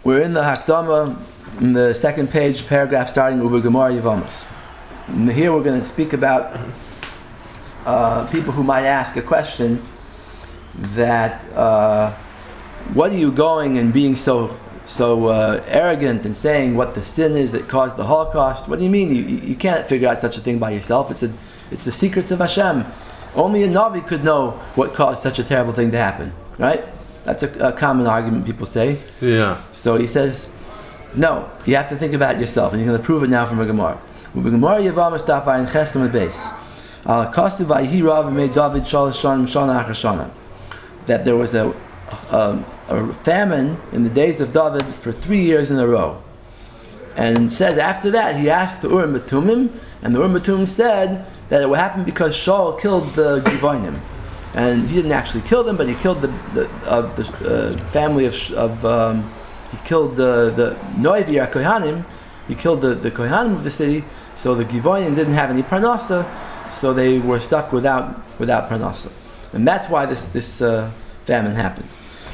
We're in the Hakdama, in the second page, paragraph starting Uva Gemara Yevamos. And here we're going to speak about people who might ask a question that what are you going and being so arrogant and saying what the sin is that caused the Holocaust? What do you mean? You can't figure out such a thing by yourself. It's the secrets of Hashem. Only a Navi could know what caused such a terrible thing to happen, right? That's a common argument people say. Yeah. So he says, no, you have to think about it yourself, and you're going to prove it now from a Gemara. Gemara Yevamos Daf Ayin Chesed Beis. Al Kostu Vayihi Rav Mei David Shalosh Shanim Shana Achar Shana. That there was a famine in the days of David for 3 years in a row. And says after that he asked the Urim Batumim, and the Urim Batumim said that it would happen because Shaul killed the Givonim. And he didn't actually kill them, but he killed the family he killed the Noivir Kohanim. He killed the Kohanim of the city, so the Givonim didn't have any parnasa, so they were stuck without parnasa. And that's why this famine happened.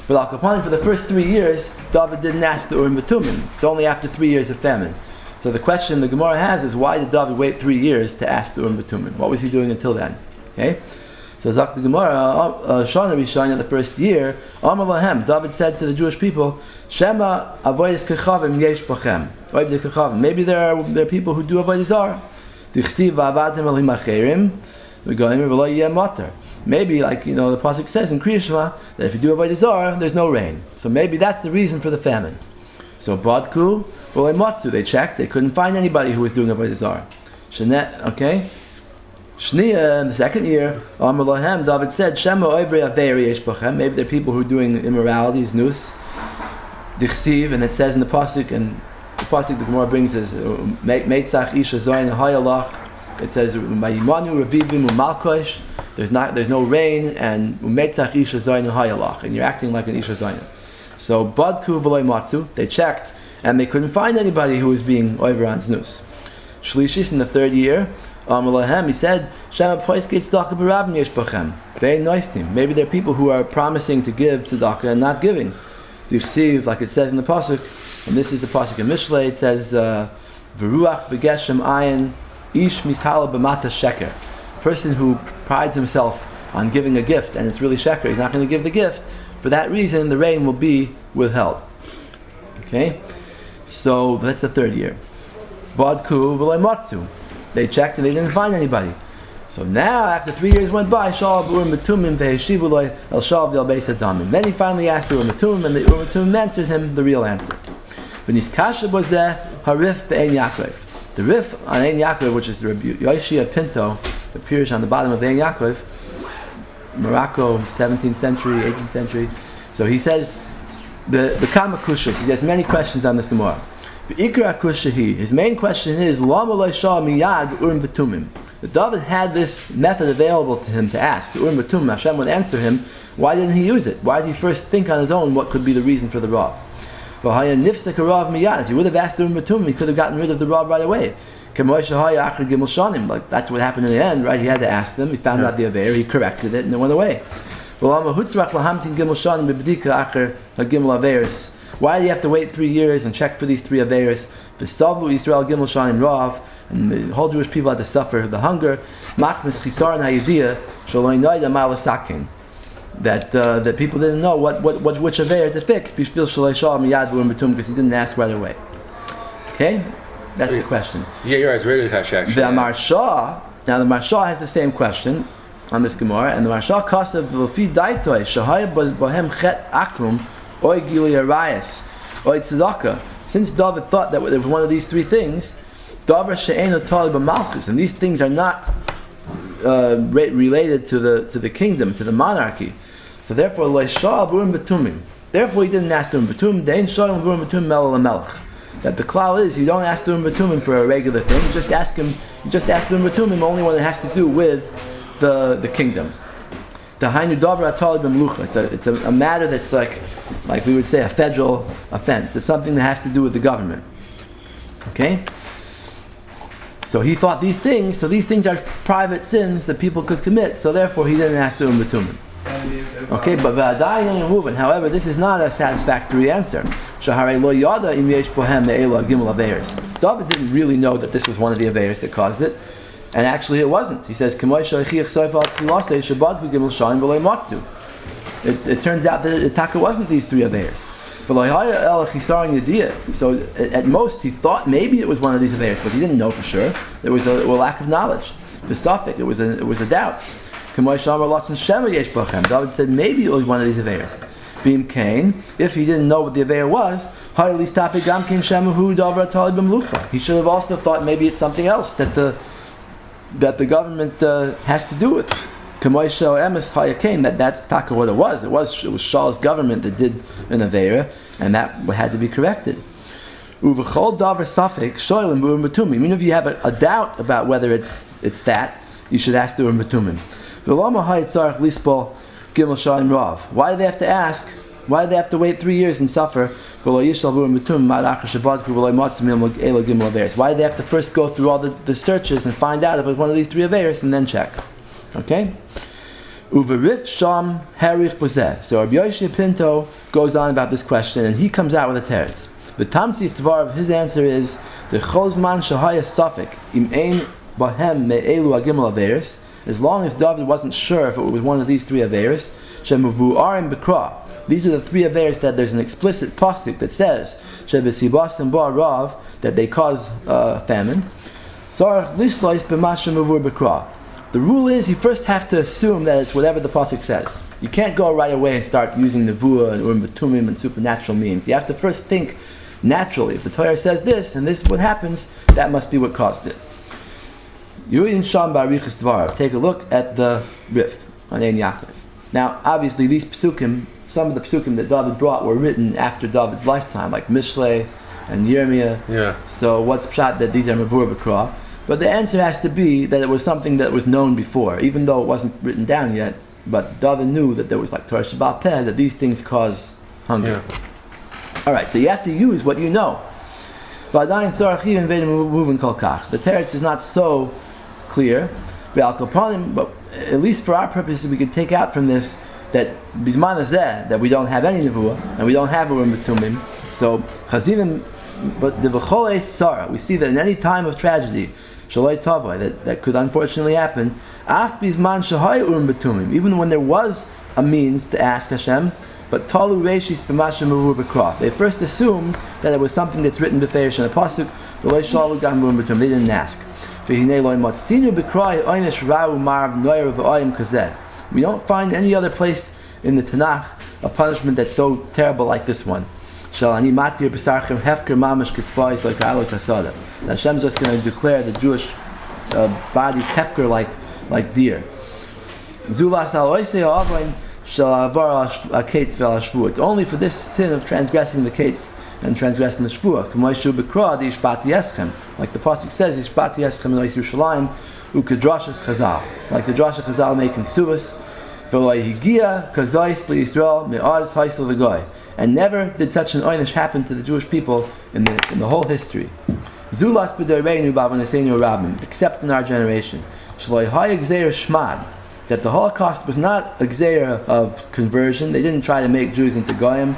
But Al Kapanim, for the first 3 years, David didn't ask the Urim Batumim. It's only after 3 years of famine. So the question the Gemara has is, why did David wait 3 years to ask the Urim Batumim? What was he doing until then? Okay? So Zak the Gemara, Shana Rishon, the first year, Amar Lahem, David said to the Jewish people, Shema avodas kechavim yesh bachem. Maybe there are people who do avodah zarah. Dichsiv va'avadim elim acherim, v'goyim v'lo yeh matar. Maybe, like the pasuk says in Kriya Shema, that if you do avodah zarah, there's no rain. So maybe that's the reason for the famine. So Badku v'lo matzu, they checked, they couldn't find anybody who was doing avodah zarah. Shenet, okay. Shniya, in the second year, Amar Lahem, David said, Shema oivri averi yesh bachem. Maybe there are people who are doing immoralities, znus, dichsiv, and it says in the pasuk, and the pasuk the Gemara brings is meitzach isha zoyin hayalach. It says mayimanu revivim umalkosh. There's no rain, and meitzach isha zoyin hayalach, and you're acting like an isha zoyin. So badku v'loy matzu, they checked, and they couldn't find anybody who was being oivri on znus. Shlishis, in the third year, he said, very nice thing. Maybe there are people who are promising to give tzedakah and not giving. Like it says in the pasuk, and this is the pasuk in Mishlei. It says, "V'ruach v'geshem ayin ish mishala b'mata sheker." Person who prides himself on giving a gift and it's really sheker, he's not going to give the gift. For that reason, the rain will be withheld. Okay, so that's the third year. Badku v'loy matzu. They checked and they didn't find anybody. So now, after 3 years went by, Shaul Urim Batumim ve'heshivu lo el Shaul v'el beis adamim. Then he finally asked the Urim Batumim, and the Urim Batumim answered him the real answer. V'niskasha bozeh harif be'ein Yaakov. The rif on Ein Yaakov, which is the Rabbi Yoshia Pinto, appears on the bottom of Ein Yaakov, Morocco, 17th century, 18th century. So he says the Kama Kushas. He has many questions on this Gemara. His main question is, that David had this method available to him to ask. The Urim Batumim, Hashem would answer him. Why didn't he use it? Why did he first think on his own what could be the reason for the Rav? If he would have asked the Urim Batumim, he could have gotten rid of the Rav right away. Like that's what happened in the end, right? He had to ask them. He found out the Aver, he corrected it, and it went away. Why do you have to wait 3 years and check for these 3 Averis? The Savu Yisrael Gimel Shanim Rav, and the whole Jewish people had to suffer the hunger. Machmis Chisar and Hayidiyah Shaloi Noida Malasakin. That people didn't know which Aver to fix. Bishvil Shaloi Shal Miyad V'Urim Batum, because he didn't ask right away. Okay, that's the question. Yeah, you're right. It's really Kash actually. The Marsha. Now the Marsha has the same question on this Gemara, and the Marsha Kasav V'Fi Daitoi Shahaya Bohem Chet Akum. Oy Gili Arayas, Oy Tzedakah. Since David thought that there was one of these 3 things, Davar She'enu Talib Malchus, and these things are not related to the kingdom, to the monarchy. So therefore, Leishah Burim Batumim. Therefore, he didn't ask the Urim Batumim. Dein Shalom Burim Batumim Melech Melech. That the klal is, you don't ask the Urim Batumim for a regular thing. You just ask the Urim Batumim only when it has to do with the kingdom. It's a matter that's like we would say a federal offense. It's something that has to do with the government. Okay? So he thought these things are private sins that people could commit, so therefore he didn't ask the Urim Batumim. Okay, but however, this is not a satisfactory answer. David didn't really know that this was one of the Averis that caused it, and actually it wasn't. He says, it turns out that it wasn't these three Averis. So at most he thought maybe it was one of these Averis, but he didn't know for sure. There was a lack of knowledge. The suffix, it was a doubt. David said maybe it was one of these Averis. If he didn't know what the Aveir was, he should have also thought maybe it's something else that the government has to do with. That's taka what it was. It was Shaul's government that did an Aveira, and that had to be corrected. Even if you have a doubt about whether it's that, you should ask the Urim Batumim. Why do they have to ask? Why do they have to wait 3 years and suffer? Why do they have to first go through all the searches and find out if it's one of these three Averis and then check? Okay? So Rabbi Yoshi Pinto goes on about this question, and he comes out with a teretz. The Tamsi Svar of his answer is the Cholzman Shahaya Safik im ein bahem me'elu agimel Averis. As long as David wasn't sure if it was one of these three Averis, Shemuvu'arim Bekra. These are the three Averis that there's an explicit pasuk that says Shebesibasim Ba'arav, that they cause famine. Sarach Lislois B'mashem Muvur Bekra. The rule is you first have to assume that it's whatever the pasuk says. You can't go right away and start using the Nevuah and Urim Batumim and supernatural means. You have to first think naturally. If the Torah says this and this is what happens, that must be what caused it. Take a look at the Rif on Ein Yaakov. Now, obviously, these psukim, some of the psukim that David brought were written after David's lifetime, like Mishlei and Yirmiyah. Yeah. So, what's pshat that these are Mavur B'Kra? But the answer has to be that it was something that was known before, even though it wasn't written down yet. But David knew that there was like Torah Shabbat Peh, that these things cause hunger. Yeah. All right, so you have to use what you know. The teretz is not so clear, but at least for our purposes, we can take out from this that bisman hazeh, that we don't have any nevuah and we don't have urim betumim. So chazinim, but the v'chol eis tzara, we see that in any time of tragedy, shaloi tavai, that could unfortunately happen, af bisman shahay urim betumim, even when there was a means to ask Hashem, but talu reishis b'mashem mevur b'kra. They first assumed that it was something that's written b'feish in a pasuk. V'loi shalu gam urim betumim. They didn't ask. We don't find any other place in the Tanakh a punishment that's so terrible like this one. That Hashem's just going to declare the Jewish bodies hefker like deer. It's only for this sin of transgressing the kates and transgressing the shvuah. Like the pasuk says, Yishbati Eschem Elois Yerushalayim u'kedrashas Chazal. Like the drasha Chazal making ksubas, v'loihigia kazais liYisrael me'az haisel v'goy. And never did such an oynish happen to the Jewish people in the whole history. Zulas b'doreinu b'avoneseinu rabbim, except in our generation. Shloi haya gzeira shmad, that the Holocaust was not a gzeira of conversion. They didn't try to make Jews into goyim.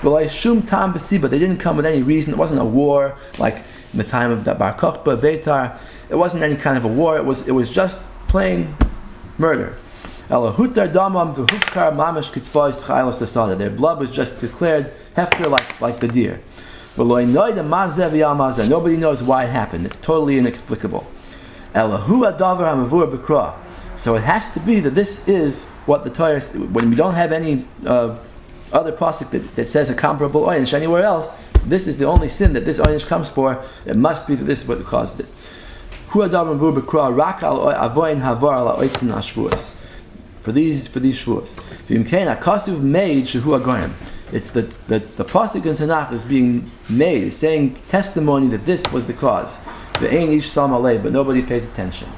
They didn't come with any reason. It wasn't a war like in the time of the Bar Kokhba, Beitar. It wasn't any kind of a war. It was just plain murder. Their blood was just declared hefker like the deer. Nobody knows why it happened. It's totally inexplicable. So it has to be that this is what the Torah, when we don't have any other pasuk that says a comparable oynish anywhere else, this is the only sin that this oynish comes for. It must be that this is what caused it. For these shvuos. It's the pasuk in Tanakh is being made, saying testimony that this was the cause. But nobody pays attention.